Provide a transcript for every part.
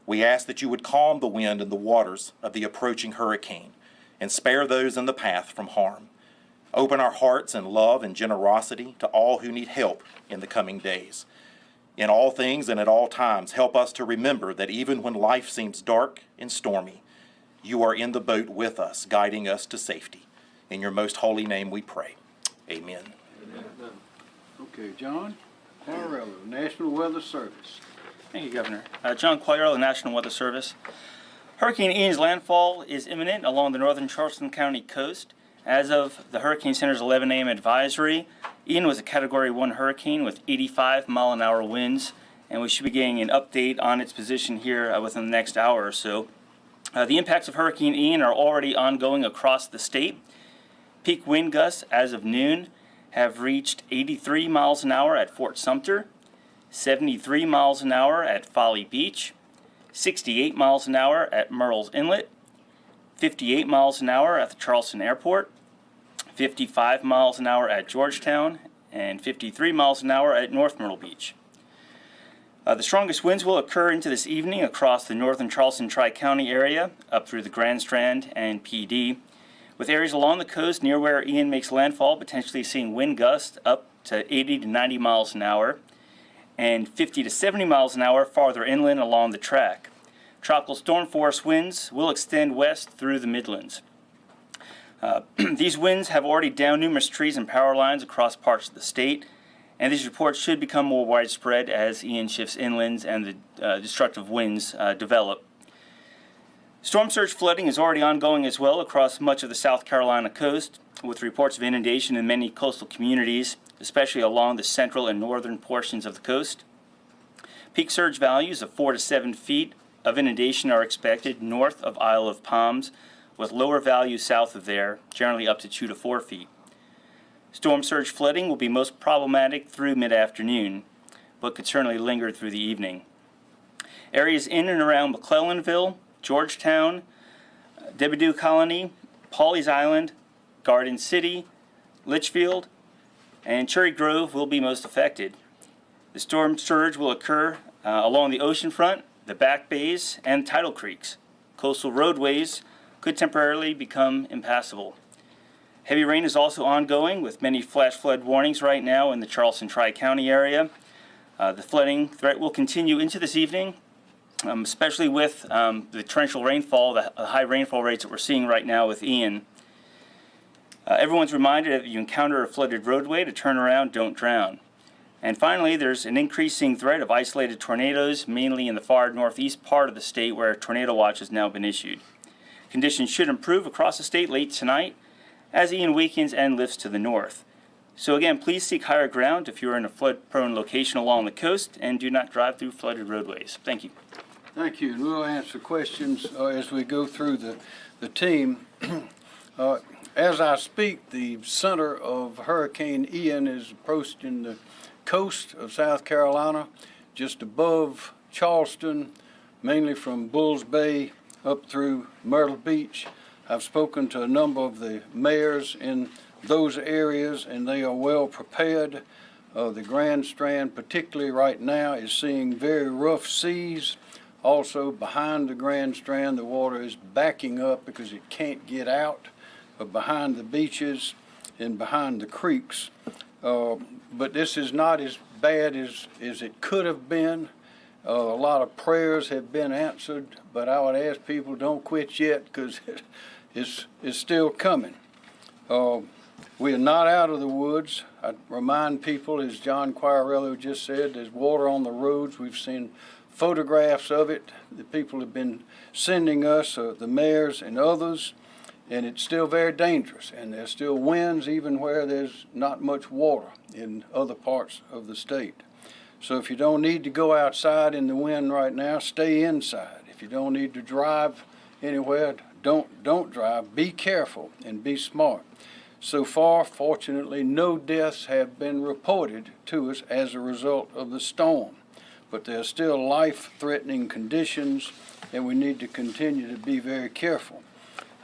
We ask that you would calm the wind and the waters of the approaching hurricane and spare those in the path from harm. Open our hearts in love and generosity to all who need help in the coming days. In all things and at all times, help us to remember that even when life seems dark and stormy, you are in the boat with us, guiding us to safety. In your most holy name we pray. Amen. Amen. Okay, John Quagliarello, National Weather Service. Thank you, Governor. John Quagliarello, National Weather Service. Hurricane Ian's landfall is imminent along the northern Charleston County coast. As of the Hurricane Center's 11 a.m. advisory, Ian was a Category 1 hurricane with 85-mile-an-hour winds, and we should be getting an update on its position here within the next hour or so. The impacts of Hurricane Ian are already ongoing across the state. Peak wind gusts as of noon have reached 83 miles an hour at Fort Sumter, 73 miles an hour at Folly Beach, 68 miles an hour at Murrells Inlet, 58 miles an hour at the Charleston Airport, 55 miles an hour at Georgetown, and 53 miles an hour at North Myrtle Beach. The strongest winds will occur into this evening across the northern Charleston Tri-County area, up through the Grand Strand and PD, with areas along the coast near where Ian makes landfall potentially seeing wind gusts up to 80 to 90 miles an hour, and 50 to 70 miles an hour farther inland along the track. Tropical storm force winds will extend west through the Midlands. These winds have already downed numerous trees and power lines across parts of the state, and these reports should become more widespread as Ian shifts inland and the destructive winds develop. Storm surge flooding is already ongoing as well across much of the South Carolina coast, with reports of inundation in many coastal communities, especially along the central and northern portions of the coast. Peak surge values of 4 to 7 feet of inundation are expected north of Isle of Palms, with lower values south of there, generally up to 2 to 4 feet. Storm surge flooding will be most problematic through mid-afternoon, but could certainly linger through the evening. Areas in and around McClellanville, Georgetown, Debidu Colony, Pawleys Island, Garden City, Litchfield, and Cherry Grove will be most affected. The storm surge will occur along the ocean front, the back bays, and tidal creeks. Coastal roadways could temporarily become impassable. Heavy rain is also ongoing, with many flash flood warnings right now in the Charleston Tri-County area. The flooding threat will continue into this evening, especially with the torrential rainfall, the high rainfall rates that we're seeing right now with Ian. Everyone's reminded that if you encounter a flooded roadway to turn around, don't drown. And finally, there's an increasing threat of isolated tornadoes, mainly in the far northeast part of the state where a tornado watch has now been issued. Conditions should improve across the state late tonight as Ian weakens and lifts to the north. So again, please seek higher ground if you're in a flood-prone location along the coast, and do not drive through flooded roadways. Thank you. Thank you. And we'll answer questions as we go through the team. As I speak, the center of Hurricane Ian is approaching the coast of South Carolina, just above Charleston, mainly from Bulls Bay up through Myrtle Beach. I've spoken to a number of the mayors in those areas, and they are well prepared. The Grand Strand, particularly right now, is seeing very rough seas. Also, behind the Grand Strand, the water is backing up because it can't get out behind the beaches and behind the creeks. But this is not as bad as it could have been. A lot of prayers have been answered, but I would ask people, don't quit yet, because it's still coming. We are not out of the woods. I remind people, as John Quagliarello just said, there's water on the roads. We've seen photographs of it that people have been sending us, the mayors and others, and it's still very dangerous. And there's still winds even where there's not much water in other parts of the state. So if you don't need to go outside in the wind right now, stay inside. If you don't need to drive anywhere, don't drive. Be careful and be smart. So far, fortunately, no deaths have been reported to us as a result of the storm. But there are still life-threatening conditions, and we need to continue to be very careful.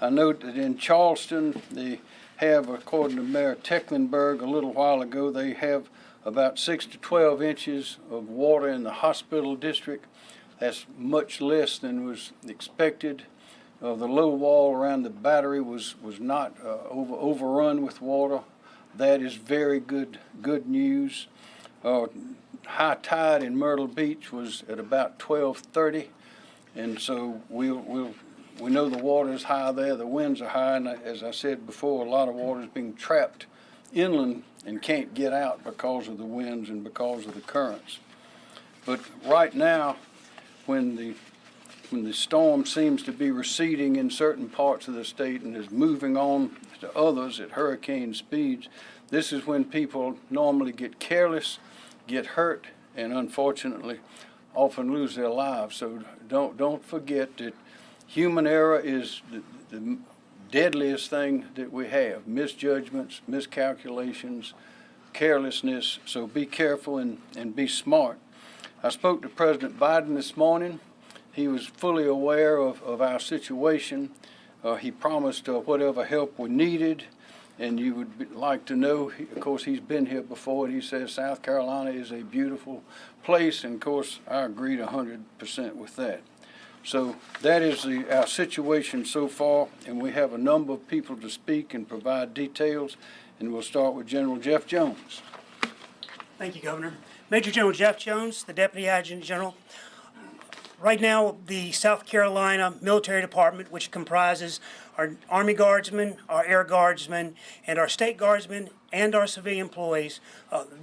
I note that in Charleston, they have, according to Mayor Tecklenburg a little while ago, they have about 6 to 12 inches of water in the hospital district. That's much less than was expected. The low wall around the battery was not overrun with water. That is very good news. High tide in Myrtle Beach was at about 12:30, and so we know the water is high there. The winds are high, and as I said before, a lot of water is being trapped inland and can't get out because of the winds and because of the currents. But right now, when the storm seems to be receding in certain parts of the state and is moving on to others at hurricane speeds, this is when people normally get careless, get hurt, and unfortunately often lose their lives. So don't forget that human error is the deadliest thing that we have. Misjudgments, miscalculations, carelessness. So be careful and be smart. I spoke to President Biden this morning. He was fully aware of our situation. He promised whatever help we needed. And you would like to know, of course, he's been here before, and he says South Carolina is a beautiful place. And, of course, I agreed 100% with that. So that is our situation so far, and we have a number of people to speak and provide details. And we'll start with General Jeff Jones. Thank you, Governor. Major General Jeff Jones, the Deputy Adjutant General. Right now, the South Carolina Military Department, which comprises our Army Guardsmen, our Air Guardsmen, and our State Guardsmen, and our civilian employees,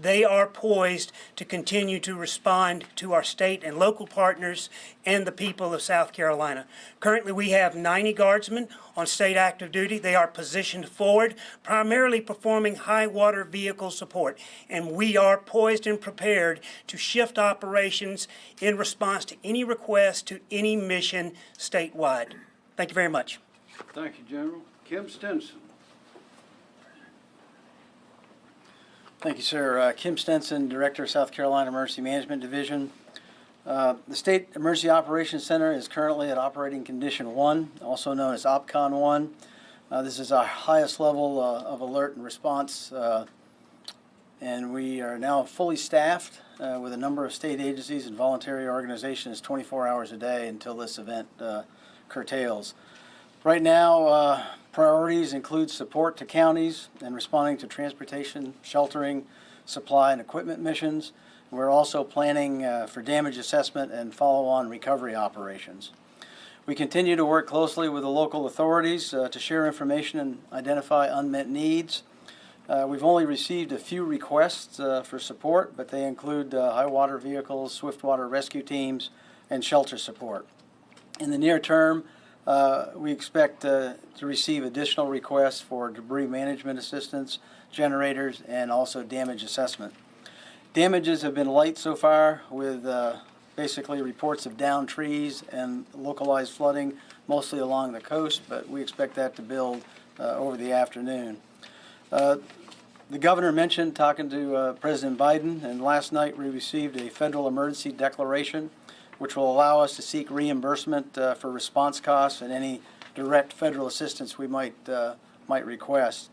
they are poised to continue to respond to our state and local partners and the people of South Carolina. Currently, we have 90 Guardsmen on state active duty. They are positioned forward, primarily performing high water vehicle support, and we are poised and prepared to shift operations in response to any request to any mission statewide. Thank you very much. Thank you, General. Kim Stinson. Thank you, sir. Kim Stenson, Director of South Carolina Emergency Management Division. The State Emergency Operations Center is currently at Operating Condition 1, also known as OPCON 1. This is our highest level of alert and response, and we are now fully staffed with a number of state agencies and voluntary organizations 24 hours a day until this event curtails. Right now, priorities include support to counties and responding to transportation, sheltering, supply, and equipment missions. We're also planning for damage assessment and follow-on recovery operations. We continue to work closely with the local authorities to share information and identify unmet needs. We've only received a few requests for support, but they include high water vehicles, swift water rescue teams, and shelter support. In the near term, we expect to receive additional requests for debris management assistance, generators, and also damage assessment. Damages have been light so far, with basically reports of downed trees and localized flooding, mostly along the coast, but we expect that to build over the afternoon. The governor mentioned talking to President Biden, and last night we received a federal emergency declaration which will allow us to seek reimbursement for response costs and any direct federal assistance we might request.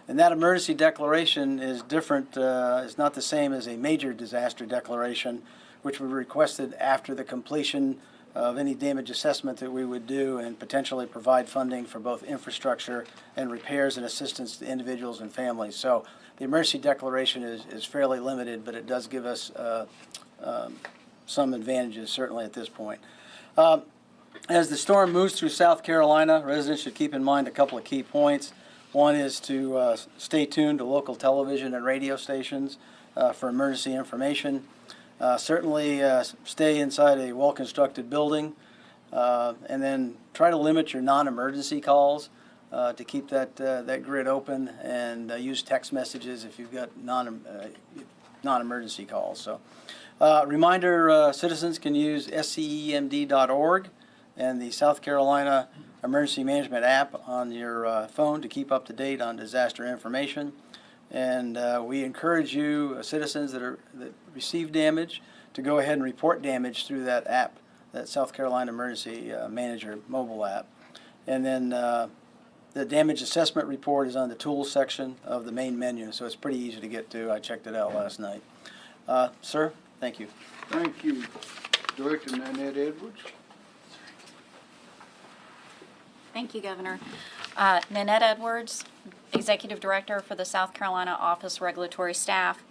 And that emergency declaration is different, is not the same as a major disaster declaration, which we requested after the completion of any damage assessment that we would do and potentially provide funding for both infrastructure and repairs and assistance to individuals and families. So the emergency declaration is fairly limited, but it does give us some advantages, certainly at this point. As the storm moves through South Carolina, residents should keep in mind a couple of key points. One is to stay tuned to local television and radio stations for emergency information. Certainly stay inside a well-constructed building, and then try to limit your non-emergency calls to keep that grid open, and use text messages if you've got non-emergency calls. So. Reminder, citizens can use scemd.org and the South Carolina Emergency Management app on your phone to keep up to date on disaster information. And we encourage you, citizens that receive damage, to go ahead and report damage through that app, that South Carolina Emergency Manager mobile app. And then the damage assessment report is on the tools section of the main menu, so it's pretty easy to get to. I checked it out last night. Sir? Thank you. Thank you. Director Nanette Edwards. Thank you, Governor. Nanette Edwards, Executive Director for the South Carolina Office of Regulatory Staff.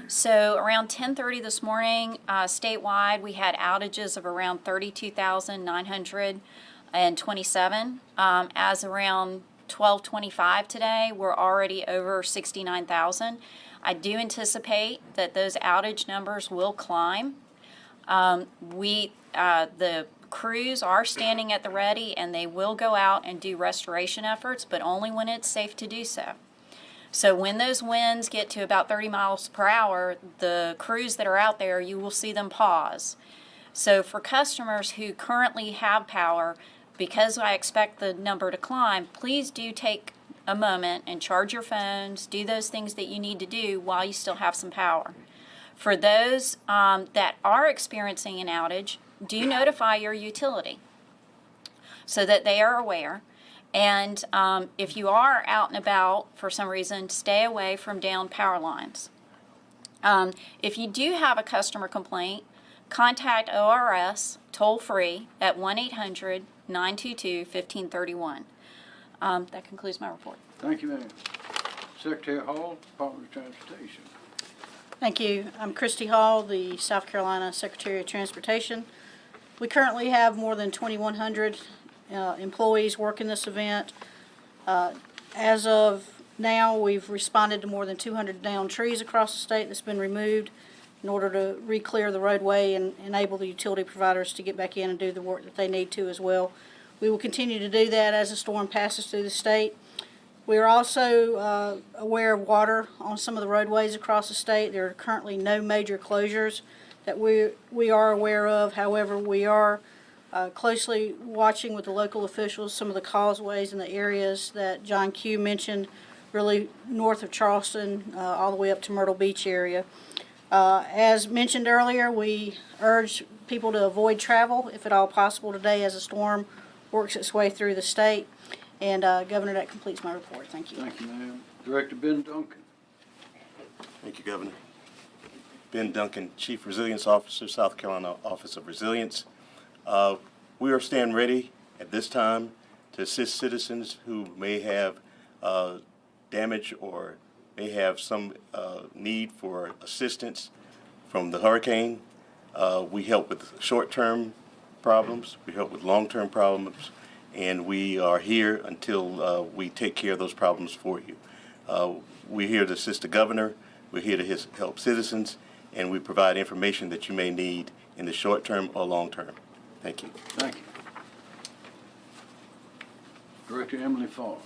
So around 10:30 this morning, statewide, we had outages of around 32,927. As around 12:25 today, we're already over 69,000. I do anticipate that those outage numbers will climb. The crews are standing at the ready, and they will go out and do restoration efforts, but only when it's safe to do so. So when those winds get to about 30 miles per hour, the crews that are out there, you will see them pause. So for customers who currently have power, because I expect the number to climb, please do take a moment and charge your phones, do those things that you need to do while you still have some power. For those that are experiencing an outage, do notify your utility so that they are aware. And if you are out and about for some reason, stay away from downed power lines. If you do have a customer complaint, contact ORS toll-free at 1-800-922-1531. That concludes my report. Thank you, ma'am. Secretary Hall, Department of Transportation. Thank you. I'm Christy Hall, the South Carolina Secretary of Transportation. We currently have more than 2,100 employees working this event. As of now, we've responded to more than 200 downed trees across the state that's been removed in order to re-clear the roadway and enable the utility providers to get back in and do the work that they need to as well. We will continue to do that as the storm passes through the state. We are also aware of water on some of the roadways across the state. There are currently no major closures that we are aware of. However, we are closely watching with the local officials some of the causeways in the areas that John Q mentioned, really north of Charleston, all the way up to Myrtle Beach area. As mentioned earlier, we urge people to avoid travel, if at all possible, today as the storm works its way through the state. And Governor, that completes my report. Thank you. Thank you, ma'am. Director Ben Duncan. Thank you, Governor. Ben Duncan, Chief Resilience Officer, South Carolina Office of Resilience. We are standing ready at this time to assist citizens who may have damage or may have some need for assistance from the hurricane. We help with short-term problems, we help with long-term problems, and we are here until we take care of those problems for you. We're here to assist the governor, we're here to help citizens, and we provide information that you may need in the short term or long term. Thank you. Thank you. Director Emily Farr.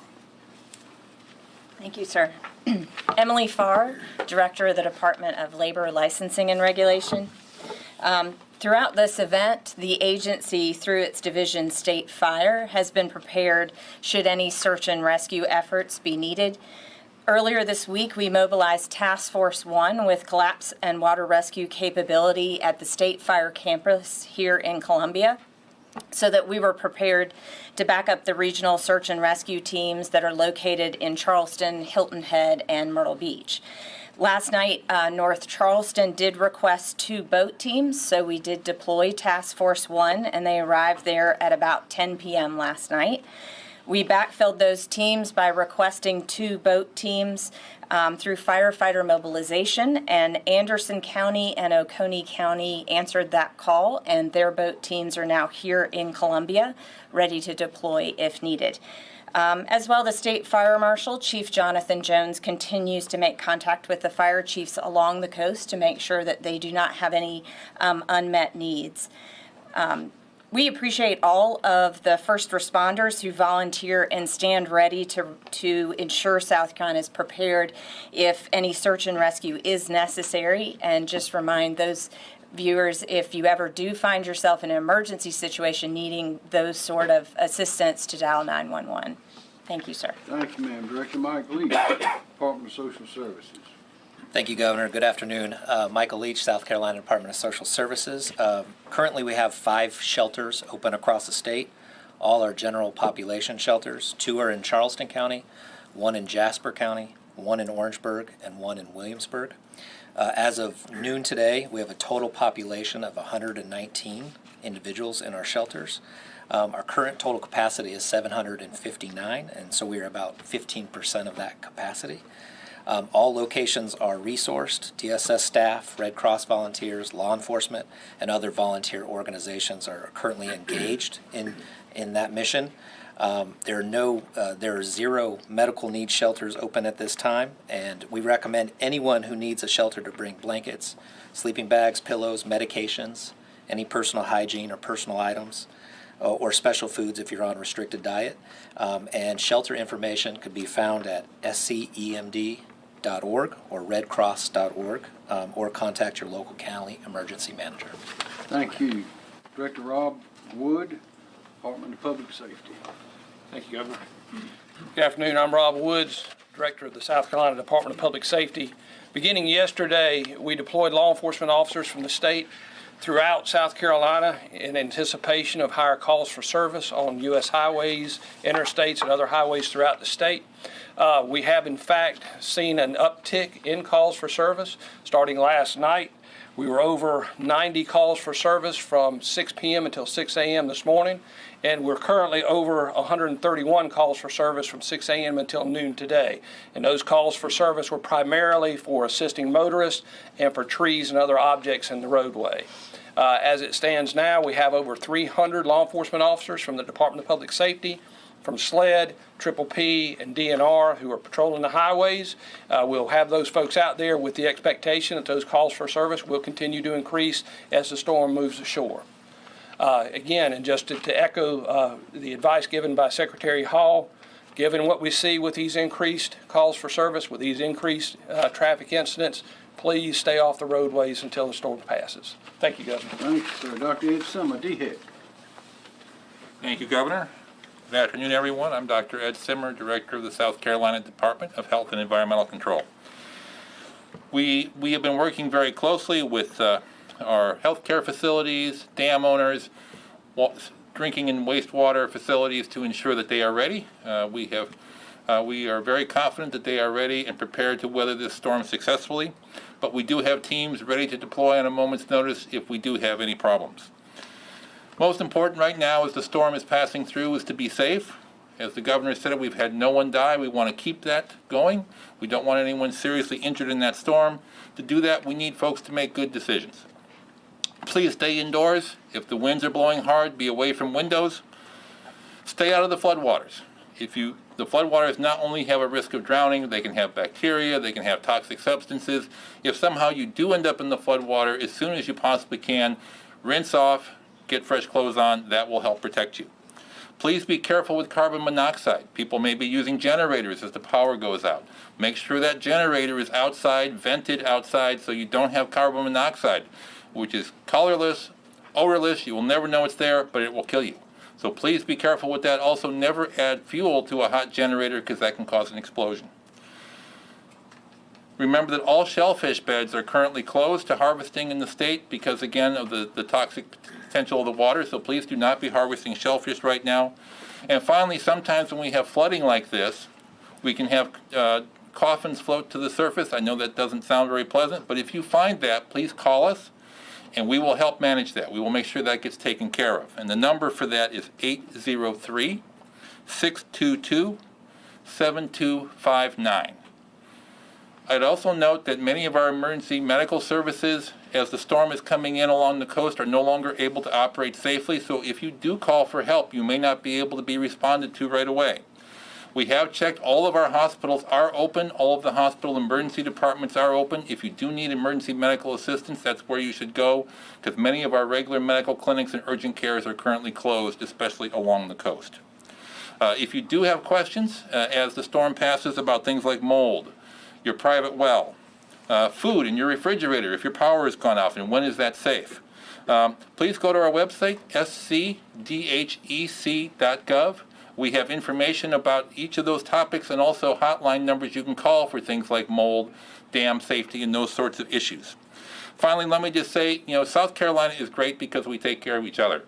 Thank you, sir. Emily Farr, Director of the Department of Labor Licensing and Regulation. Throughout this event, the agency, through its division State Fire, has been prepared should any search and rescue efforts be needed. Earlier this week, we mobilized Task Force 1 with collapse and water rescue capability at the State Fire campus here in Columbia, so that we were prepared to back up the regional search and rescue teams that are located in Charleston, Hilton Head, and Myrtle Beach. Last night, North Charleston did request 2 boat teams, so we did deploy Task Force 1, and they arrived there at about 10 p.m. last night. We backfilled those teams by requesting 2 boat teams through firefighter mobilization, and Anderson County and Oconee County answered that call, and their boat teams are now here in Columbia, ready to deploy if needed. As well, the State Fire Marshal, Chief Jonathan Jones, continues to make contact with the fire chiefs along the coast to make sure that they do not have any unmet needs. We appreciate all of the first responders who volunteer and stand ready to ensure South Carolina is prepared if any search and rescue is necessary. And just remind those viewers, if you ever do find yourself in an emergency situation needing those sort of assistance, to dial 911. Thank you, sir. Thank you, ma'am. Director Mike Leach, Department of Social Services. Thank you, Governor. Good afternoon. Michael Leach, South Carolina Department of Social Services. Currently, we have 5 shelters open across the state. All are general population shelters. 2 are in Charleston County, 1 in Jasper County, one in Orangeburg, and one in Williamsburg. As of noon today, we have a total population of 119 individuals in our shelters. Our current total capacity is 759, and so we are about 15% of that capacity. All locations are resourced. DSS staff, Red Cross volunteers, law enforcement, and other volunteer organizations are currently engaged in that mission. There are 0 medical needs shelters open at this time, and we recommend anyone who needs a shelter to bring blankets, sleeping bags, pillows, medications, any personal hygiene or personal items, or special foods if you're on restricted diet. And shelter information could be found at scemd.org or redcross.org, or contact your local county emergency manager. Thank you. Director Rob Wood, Department of Public Safety. Thank you, Governor. Good afternoon. I'm Rob Woods, Director of the South Carolina Department of Public Safety. Beginning yesterday, we deployed law enforcement officers from the state throughout South Carolina in anticipation of higher calls for service on U.S. highways, interstates, and other highways throughout the state. We have, in fact, seen an uptick in calls for service starting last night. We were over 90 calls for service from 6 p.m. until 6 a.m. this morning, and we're currently over 131 calls for service from 6 a.m. until noon today. And those calls for service were primarily for assisting motorists and for trees and other objects in the roadway. As it stands now, we have over 300 law enforcement officers from the Department of Public Safety, from SLED, Triple P, and DNR who are patrolling the highways. We'll have those folks out there with the expectation that those calls for service will continue to increase as the storm moves ashore. Again, and just to echo the advice given by Secretary Hall, given what we see with these increased calls for service, with these increased traffic incidents, please stay off the roadways until the storm passes. Thank you, Governor. Thanks, sir. Dr. Ed Simmer, DHEC. Thank you, Governor. Good afternoon, everyone. I'm Dr. Ed Simmer, Director of the South Carolina Department of Health and Environmental Control. We have been working very closely with our healthcare facilities, dam owners, drinking and wastewater facilities to ensure that they are ready. We are very confident that they are ready and prepared to weather this storm successfully, but we do have teams ready to deploy on a moment's notice if we do have any problems. Most important right now as the storm is passing through is to be safe. As the governor said, we've had no one die. We want to keep that going. We don't want anyone seriously injured in that storm. To do that, we need folks to make good decisions. Please stay indoors. If the winds are blowing hard, be away from windows. Stay out of the floodwaters. The floodwaters not only have a risk of drowning, they can have bacteria, they can have toxic substances. If somehow you do end up in the floodwater, as soon as you possibly can, rinse off, get fresh clothes on. That will help protect you. Please be careful with carbon monoxide. People may be using generators as the power goes out. Make sure that generator is outside, vented outside, so you don't have carbon monoxide, which is colorless, odorless. You will never know it's there, but it will kill you. So please be careful with that. Also, never add fuel to a hot generator because that can cause an explosion. Remember that all shellfish beds are currently closed to harvesting in the state because, again, of the toxic potential of the water, so please do not be harvesting shellfish right now. And finally, sometimes when we have flooding like this, we can have coffins float to the surface. I know that doesn't sound very pleasant, but if you find that, please call us, and we will help manage that. We will make sure that gets taken care of. And the number for that is 803-622-7259. I'd also note that many of our emergency medical services, as the storm is coming in along the coast, are no longer able to operate safely. So if you do call for help, you may not be able to be responded to right away. We have checked. All of our hospitals are open. All of the hospital emergency departments are open. If you do need emergency medical assistance, that's where you should go, because many of our regular medical clinics and urgent cares are currently closed, especially along the coast. If you do have questions as the storm passes about things like mold, your private well, food in your refrigerator if your power has gone off, and when is that safe? Please go to our website, scdhec.gov. We have information about each of those topics and also hotline numbers you can call for things like mold, dam safety, and those sorts of issues. Finally, let me just say, South Carolina is great because we take care of each other.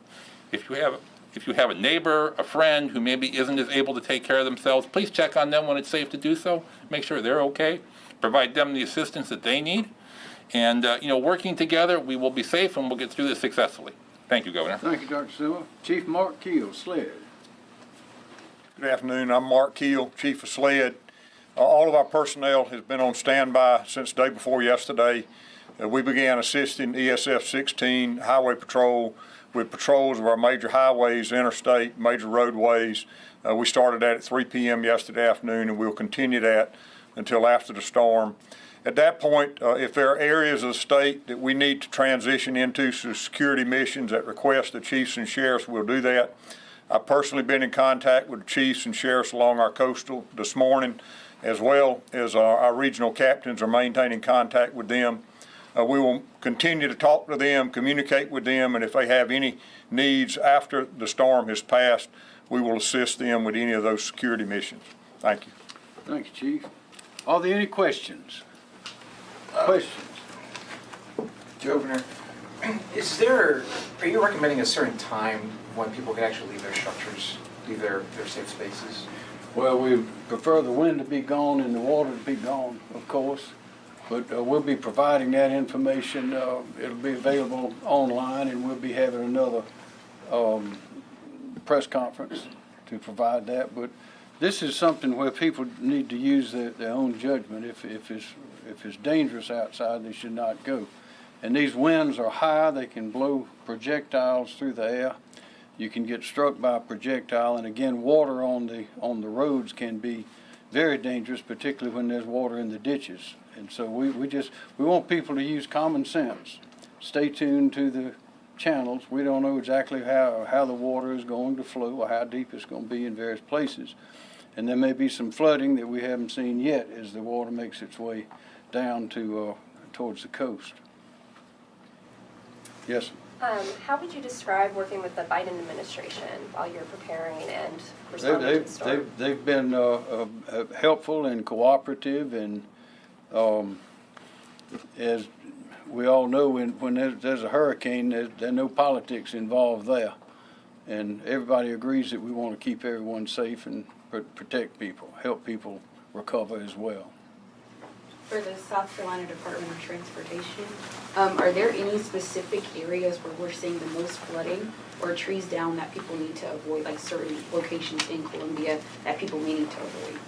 If you have if you have a neighbor, a friend who maybe isn't as able to take care of themselves, please check on them when it's safe to do so. Make sure they're okay. Provide them the assistance that they need. And, working together, we will be safe and we'll get through this successfully. Thank you, Governor. Thank you, Dr. Silva. Chief Mark Keel, SLED. Good afternoon. I'm Mark Keel, Chief of SLED. All of our personnel has been on standby since the day before yesterday. We began assisting ESF 16 Highway Patrol with patrols of our major highways, interstate, major roadways. We started that at 3 p.m. yesterday afternoon, and we'll continue that until after the storm. At that point, if there are areas of the state that we need to transition into security missions that request the chiefs and sheriffs, we'll do that. I've personally been in contact with the chiefs and sheriffs along our coastal this morning, as well as our regional captains are maintaining contact with them. We will continue to talk to them, communicate with them, and if they have any needs after the storm has passed, we will assist them with any of those security missions. Thank you. Thank you, Chief. Are there any questions? Questions? Governor, are you recommending a certain time when people can actually leave their structures, leave their safe spaces? Well, we prefer the wind to be gone and the water to be gone, of course. But we'll be providing that information. It'll be available online, and we'll be having another press conference to provide that. But this is something where people need to use their own judgment. If it's dangerous outside, they should not go. And these winds are high. They can blow projectiles through the air. You can get struck by a projectile, and again, water on the roads can be very dangerous, particularly when there's water in the ditches. And so we want people to use common sense. Stay tuned to the channels. We don't know exactly how the water is going to flow or how deep it's going to be in various places. And there may be some flooding that we haven't seen yet as the water makes its way down to towards the coast. Yes. How would you describe working with the Biden administration while you're preparing and responding to the storm? They've been helpful and cooperative, and as we all know, when there's a hurricane, there's no politics involved there. And everybody agrees that we want to keep everyone safe and protect people, help people recover as well. For the South Carolina Department of Transportation, are there any specific areas where we're seeing the most flooding or trees down that people need to avoid, like certain locations in Columbia that people may need to avoid?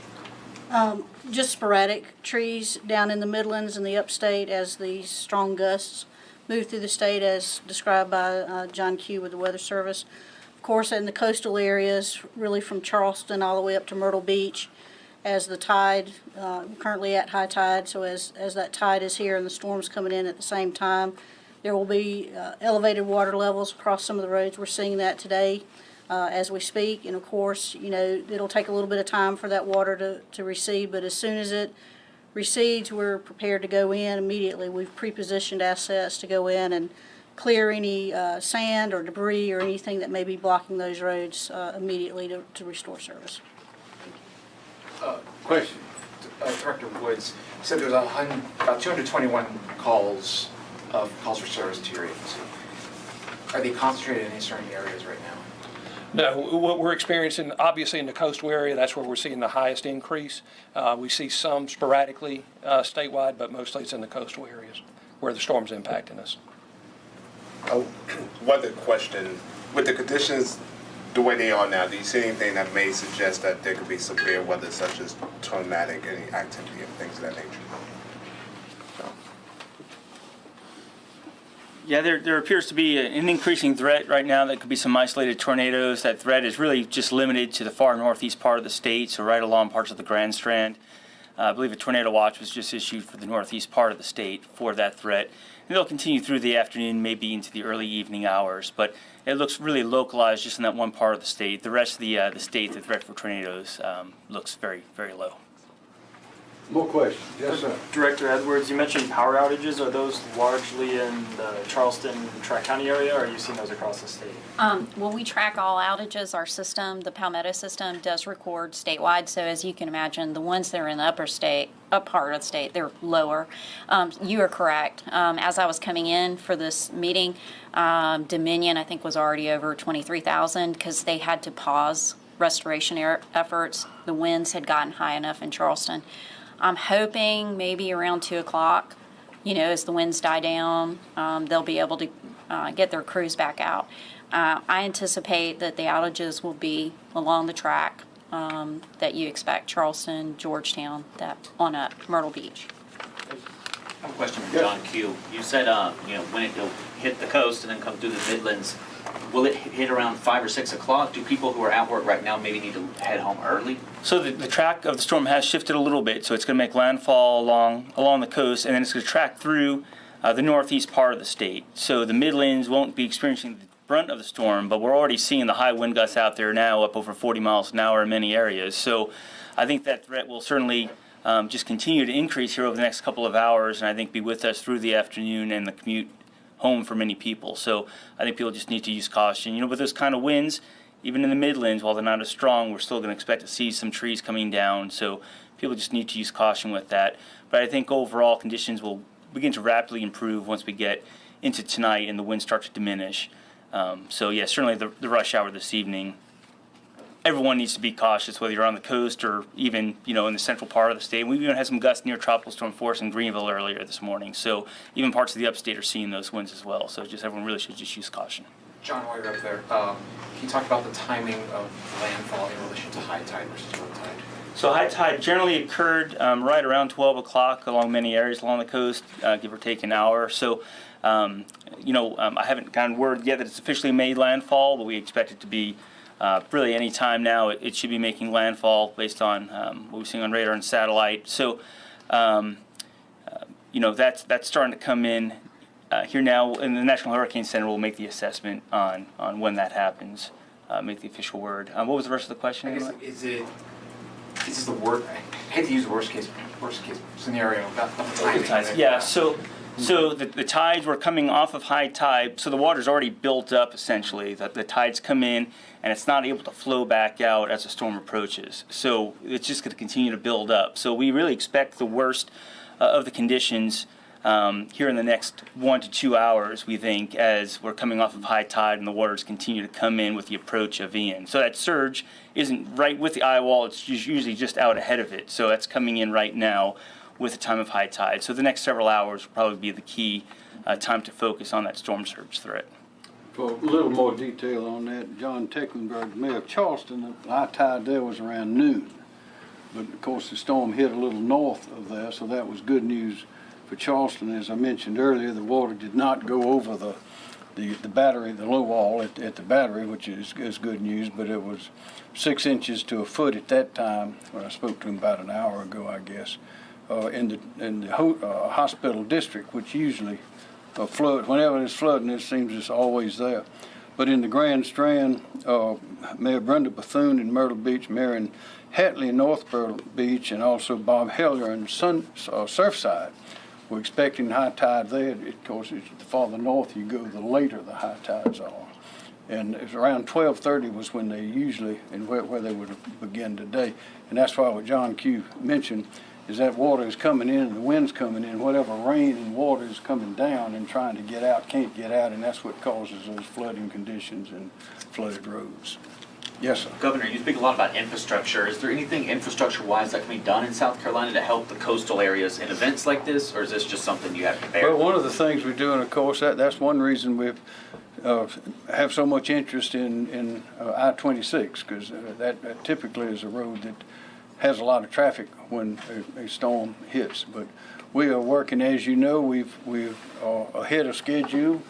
Just sporadic trees down in the Midlands and the upstate as these strong gusts move through the state, as described by John Q. with the Weather Service. Of course, in the coastal areas, really from Charleston all the way up to Myrtle Beach, as the tide, currently at high tide, so as that tide is here and the storm's coming in at the same time, there will be elevated water levels across some of the roads. We're seeing that today as we speak, and of course, it'll take a little bit of time for that water to recede, but as soon as it recedes, we're prepared to go in immediately. We've pre-positioned assets to go in and clear any sand or debris or anything that may be blocking those roads immediately to restore service. Question. Director Woods, you said there was about 221 calls for service to your agency. Are they concentrated in any certain areas right now? No, what we're experiencing, obviously in the coastal area, that's where we're seeing the highest increase. We see some sporadically statewide, but mostly it's in the coastal areas where the storm's impacting us. Weather question. With the conditions the way they are now, do you see anything that may suggest that there could be severe weather, such as tornadic, any activity and things of that nature? Yeah, there appears to be an increasing threat right now. That could be some isolated tornadoes. That threat is really just limited to the far northeast part of the state, so right along parts of the Grand Strand. I believe a tornado watch was just issued for the northeast part of the state for that threat. And it'll continue through the afternoon, maybe into the early evening hours, but it looks really localized just in that one part of the state. The rest of the state, the threat for tornadoes looks very, very low. More questions? Yes, sir. Director Edwards, you mentioned power outages. Are those largely in the Charleston, Tri-County area, or are you seeing those across the state? Well, we track all outages. Our system, the Palmetto system, does record statewide. So as you can imagine, the ones that are in the up part of the state, they're lower. You are correct. As I was coming in for this meeting, Dominion, I think, was already over 23,000 because they had to pause restoration efforts. The winds had gotten high enough in Charleston. I'm hoping maybe around 2 o'clock, as the winds die down, they'll be able to get their crews back out. I anticipate that the outages will be along the track that you expect, Charleston, Georgetown, that on up, Myrtle Beach. I have a question from John Q. You said, when it'll hit the coast and then come through the Midlands, will it hit around 5 or 6 o'clock? Do people who are at work right now maybe need to head home early? So the track of the storm has shifted a little bit. So it's going to make landfall along the coast, and then it's going to track through the northeast part of the state. So the Midlands won't be experiencing the brunt of the storm, but we're already seeing the high wind gusts out there now, up over 40 miles an hour in many areas. So I think that threat will certainly just continue to increase here over the next couple of hours, and I think be with us through the afternoon and the commute home for many people. So I think people just need to use caution. With those kind of winds, even in the Midlands, while they're not as strong, we're still going to expect to see some trees coming down. So people just need to use caution with that. But I think overall conditions will begin to rapidly improve once we get into tonight and the winds start to diminish. So yeah, certainly the rush hour this evening, everyone needs to be cautious, whether you're on the coast or even, in the central part of the state. We even had some gusts near tropical storm force in Greenville earlier this morning. So even parts of the upstate are seeing those winds as well. So just everyone really should just use caution. John, while you're up there, can you talk about the timing of landfall in relation to high tide versus low tide? So high tide generally occurred right around 12 o'clock along many areas along the coast, give or take an hour. So, I haven't gotten word yet that it's officially made landfall, but we expect it to be really any time now. It should be making landfall based on what we're seeing on radar and satellite. So, that's starting to come in here now, and the National Hurricane Center will make the assessment on when that happens, make the official word. What was the rest of the question? I guess, is this the worst? I hate to use the worst case scenario about the timing. Yeah. So the tides were coming off of high tide, so the water's already built up essentially. The tides come in, and it's not able to flow back out as the storm approaches. So it's just going to continue to build up. So we really expect the worst of the conditions here in the next 1 to 2 hours, we think, as we're coming off of high tide and the waters continue to come in with the approach of Ian. So that surge isn't right with the eye wall, it's usually just out ahead of it. So that's coming in right now with the time of high tide. So the next several hours will probably be the key time to focus on that storm surge threat. For a little more detail on that, John Tecklenburg, Mayor of Charleston, the high tide there was around noon. But of course the storm hit a little north of there, so that was good news for Charleston. As I mentioned earlier, the water did not go over the battery, the low wall at the battery, which is good news, but it was 6 inches to a foot at that time when I spoke to him about an hour ago, I guess. In the hospital district, which usually flood. Whenever there's flooding, it seems it's always there. But in the Grand Strand, Mayor Brenda Bethune in Myrtle Beach, Marion Hatley in North Myrtle Beach, and also Bob Heller in Surfside, we're expecting high tide there. Of course, the farther north you go, the later the high tides are. And it was around 12:30 was when they usually, and where they would begin today. And that's why what John Q mentioned is that water is coming in and the wind's coming in. Whatever rain and water is coming down and trying to get out can't get out, and that's what causes those flooding conditions and flooded roads. Yes, sir. Governor, you speak a lot about infrastructure. Is there anything infrastructure-wise that can be done in South Carolina to help the coastal areas in events like this, or is this just something you have to bear? Well, one of the things we do, and of course that's one reason we have so much interest in I-26, because that typically is a road that has a lot of traffic when a storm hits. But we are working, as you know, we're ahead of schedule.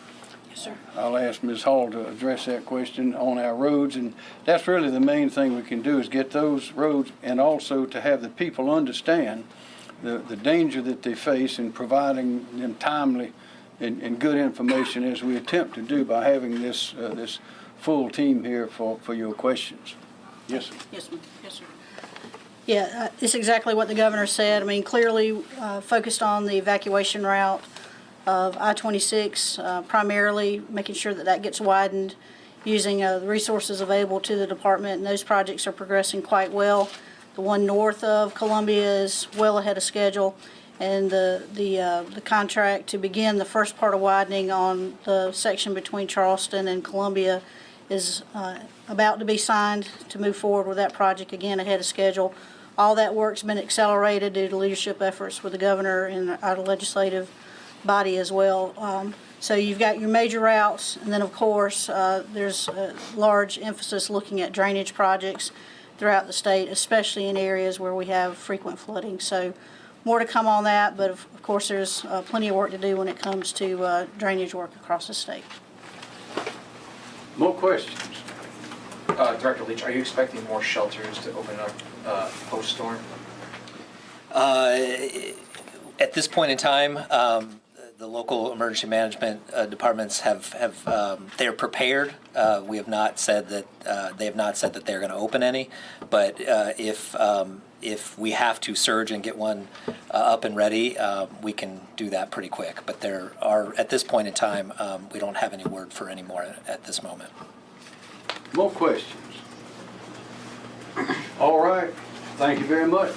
Yes, sir. I'll ask Ms. Hall to address that question on our roads, and that's really the main thing we can do is get those roads, and also to have the people understand the danger that they face in providing them timely and good information, as we attempt to do by having this full team here for your questions. Yes, sir. Yes, ma'am. Yes, sir. Yeah, it's exactly what the governor said. I mean, clearly focused on the evacuation route of I-26, primarily making sure that that gets widened, using the resources available to the department, and those projects are progressing quite well. The one north of Columbia is well ahead of schedule, and the contract to begin the first part of widening on the section between Charleston and Columbia is about to be signed to move forward with that project, again ahead of schedule. All that work's been accelerated due to leadership efforts with the governor and our legislative body as well. So you've got your major routes, and then of course there's a large emphasis looking at drainage projects throughout the state, especially in areas where we have frequent flooding. So more to come on that, but of course there's plenty of work to do when it comes to drainage work across the state. More questions? Director Leach, are you expecting more shelters to open up post-storm? At this point in time, the local emergency management departments they're prepared. We have not said that they have not said that they're going to open any, but if we have to surge and get one up and ready, we can do that pretty quick. But there are, at this point in time, we don't have any word for any more at this moment. More questions? All right. Thank you very much.